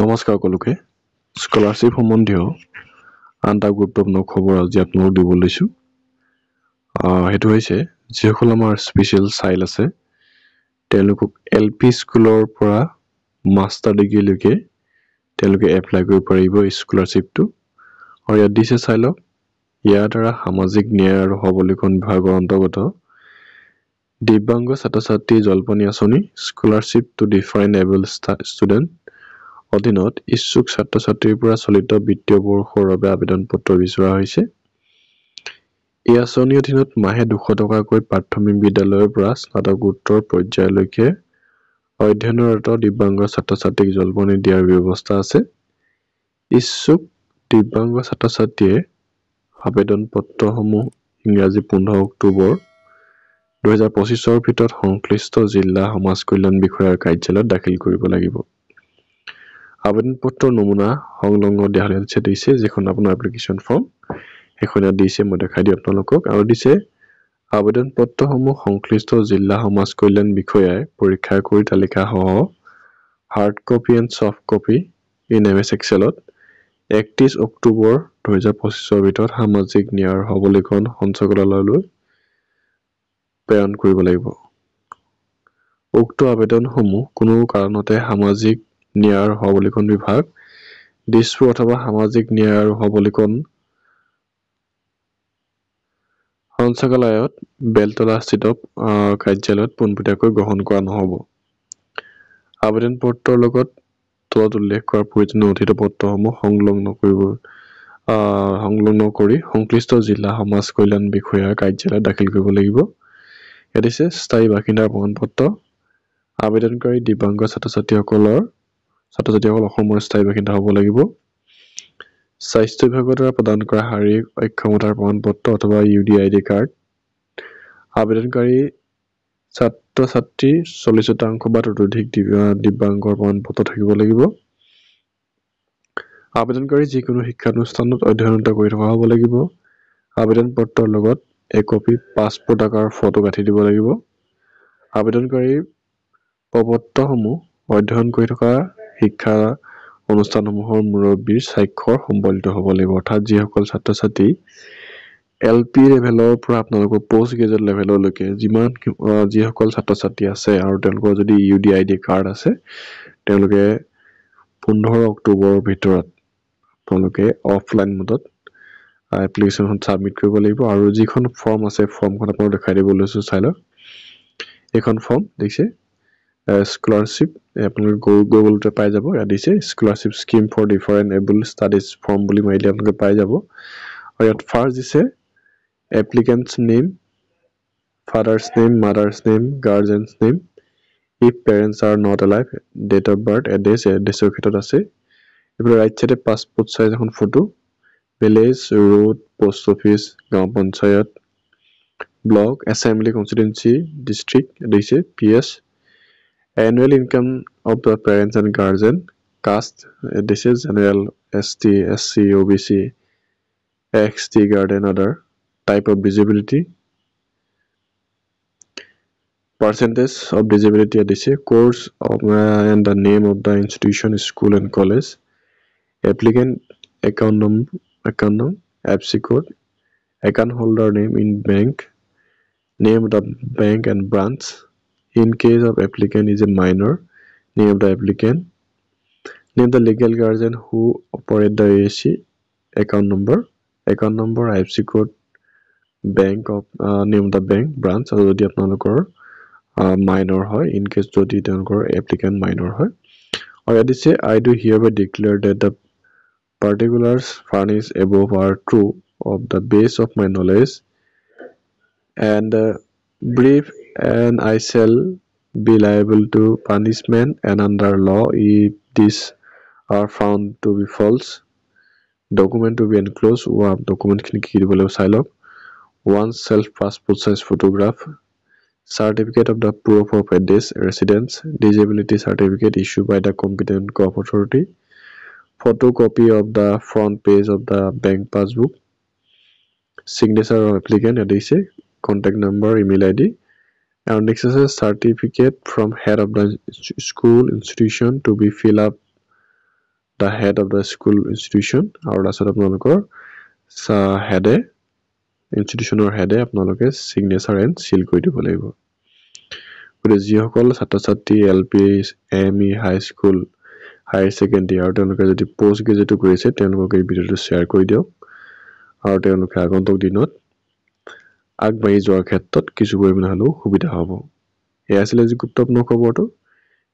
নমস্কাৰ সকলোকে স্কলাৰশ্বিপ সম্বন্ধীয় আন এটা গুৰুত্বপূৰ্ণ খবৰ আজি আপোনালোকক দিব লৈছো সেইটো হৈছে যিসকল আমাৰ স্পেচিয়েল চাইল্ড আছে তেওঁলোকক এলপি স্কুলৰ পৰা মাষ্টাৰ ডিগ্ৰীলৈকে তেওঁলোকে এপ্লাই কৰিব পাৰিব স্কলাৰশ্বিপটো আৰু ইয়াত দিছে চাই লওক ইয়াৰ দ্বাৰা সামাজিক ন্যায় আৰু সবলীকৰণ বিভাগৰ অন্তৰ্গত দিব্যাংগ ছাত্ৰ-ছাত্ৰী জলপনী আঁচনি scholarship to define able student অধীনত ইচ্ছুক ছাত্ৰ-ছাত্ৰীৰ পৰা চলিত বিত্তীয় বৰ্ষৰ বাবে আবেদন পত্ৰ বিচৰা হৈছে। এই আঁচনিৰ অধীনত মাহে 200 টকাকৈ প্ৰাথমিক বিদ্যালয়ৰ পৰা স্নাতকোত্তৰ পৰ্যায়লৈকে অধ্যয়নৰত দিব্যাংগ ছাত্ৰ-ছাত্ৰীক জলপনী দিয়াৰ ব্যৱস্থা আছে। ইচ্ছুক দিব্যাংগ ছাত্ৰ-ছাত্ৰীয়ে আবেদন পত্ৰসমূহ ইংৰাজী 15 অক্টোবৰ 2025 ভিতৰত সংশ্লিষ্ট জিলা সমাজ কল্যাণ বিষয়াৰ কাৰ্যালয়ত দাখিল কৰিব লাগিব। আবেদন পত্ৰৰ নমুনা সংলগ্ন দিয়াহলে দিছে যেখন আপোনাৰ এপ্লিকেশন ফৰ্ম সেইখন দিছে মই দেখাই দিওঁ আপোনালোকক আৰু দিছে আবেদন পত্ৰসমূহ সংশ্লিষ্ট জিলা সমাজ কল্যাণ বিষয়াই পৰীক্ষা কৰি তালিকা সহ hard copy and soft copy in MS এক্সেলত 31 অক্টোবৰ 2025 ভিতৰত সামাজিক ন্যায় আৰু সবলীকৰণ সঞ্চালকালয়লৈ প্ৰেৰণ কৰিব লাগিব। উক্ত আবেদনসমূহ কোনো কাৰণতে সামাজিক ন্যায় আৰু সবলীকৰণ বিভাগ দিছপুৰ অথবা সামাজিক ন্যায় আৰু সবলীকৰণ সঞ্চালকালয়ত বেলতলাস্থিত কাৰ্যালয়ত পোনপটীয়াকৈ গ্ৰহণ কৰা নহ'ব। আবেদন পত্ৰৰ লগত তলত উল্লেখ কৰা প্ৰয়োজনীয় নথি পত্ৰসমূহ সংলগ্ন কৰি সংশ্লিষ্ট জিলা সমাজ কল্যাণ বিষয়াৰ কাৰ্যালয়ত দাখিল কৰিব লাগিব। ইয়াত দিছে স্থায়ী বাসিন্দাৰ প্ৰমাণপত্ৰ আবেদনকাৰী দিব্যাংগ ছাত্ৰ-ছাত্ৰীসকল অসমৰ স্থায়ী বাসিন্দা হ'ব লাগিব। স্বাস্থ্য বিভাগৰ দ্বাৰা প্ৰদান কৰা শাৰীৰিক অক্ষমতাৰ প্ৰমাণপত্ৰ অথবা UDID কাৰ্ড আবেদনকাৰী ছাত্ৰ-ছাত্ৰী 40% বা ততোধিক দিব্যাংগৰ প্ৰমাণপত্ৰ থাকিব লাগিব। আবেদনকাৰী যিকোনো শিক্ষানুষ্ঠানত অধ্যয়নৰত কৰি থকা হ'ব লাগিব। আবেদন পত্ৰৰ লগত একপি পাছপোৰ্ট আকাৰৰ ফটো গাঁঠি দিব লাগিব। আবেদনকাৰী প্ৰপত্ৰসমূহ অধ্যয়ন কৰি থকা শিক্ষা অনুষ্ঠানসমূহৰ মুৰব্বীৰ স্বাক্ষৰ সম্বলিত হ'ব লাগিব। অৰ্থাৎ যিসকল ছাত্ৰ-ছাত্ৰী এলপি লেভেলৰ পৰা আপোনালোকৰ পোষ্ট গ্ৰেজুৱেট লেভেললৈকে যিসকল ছাত্ৰ-ছাত্ৰী আছে আৰু তেওঁলোকৰ যদি UDID কাৰ্ড আছে তেওঁলোকে 15 অক্টোবৰৰ ভিতৰত আপোনালোকে অফলাইন মোডত এপ্লিকেশ্যনখন সাবমিট কৰিব লাগিব আৰু যিখন ফৰ্ম আছে ফৰ্মখন আপোনালোক দেখাই দিব লৈছো চাই লওক। এইখন ফৰ্ম দেখিছে স্কলাৰশ্বিপ আপোনালোকে গুগলতে পাই যাব। ইয়াত দিছে scholarship scheme for different able studies form বুলি মাৰিলে আপোনালোকে পাই যাব। আৰু ইয়াত ফাৰ্ষ্ট দিছে applicant's name, father's name, mother's name, guardian's name, if parents are not alive, date of birth, এড্ৰেছৰ ক্ষেত্ৰত আছে। এইফালে ৰাইট চাইডে পাছপোৰ্ট চাইজ এখন photo, village, road, post office, গাঁও panchayat, block, assembly constituency, district দিছে PS, annual income of the parents and guardian, caste this is general, ST, SC, OBC, XT, guardian, other, type of disability, percentage of disability this is course of and the name of the institution, school and college, applicant account number, FC code, account holder name in bank, name of the bank and branch. In case of applicant is a minor, name of the applicant, name the legal guardian who operate the AAC, account number, IFSC code, bank of name of the bank branch আৰু যদি আপোনালোকৰ minor হয়, in case যদি তেওঁলোকৰ applicant minor হয়। আৰু ইয়াত দিছে I do hereby declare that the particulars furnished above are true of the base of my knowledge and brief, and I shall be liable to punishment and under law if these are found to be false. Document to be enclosed document খিনি কি দিব লাগিব চাই লওক। One self passport size photograph, certificate of the proof of address, residence, disability certificate issued by the competent co-op authority, photocopy of the front page of the bank passbook, signature of applicant, contact number, email ID, and next is a certificate from head of the school institution to be filled up the head of the school institution আৰু লাষ্টত আপোনালোকৰ হেডে ইনষ্টিটিউশ্যনৰ হেডে আপোনালোকে signature and চিল কৰি দিব লাগিব গতিকে যিসকল ছাত্ৰ ছাত্ৰী LP ME হাই স্কুল হায়াৰ ছেকেণ্ডেৰী আৰু তেওঁলোকে যদি পোষ্ট গ্ৰেজুৱেটো কৰিছে তেওঁলোকে এই ভিডিঅ'টো শ্বেয়াৰ কৰি দিয়ক আৰু তেওঁলোকে আগন্তুক দিনত আগবাঢ়ি যোৱাৰ ক্ষেত্ৰত কিছু পৰিমাণে হ'লেও সুবিধা হ'ব এয়া আছিল আজি গুৰুত্বপূৰ্ণ খবৰটো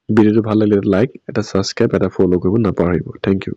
ভিডিঅ'টো ভাল লাগিলে লাইক এটা ছাবস্ক্ৰাইব এটা ফলো কৰিব নাপাহৰিব থেংক ইউ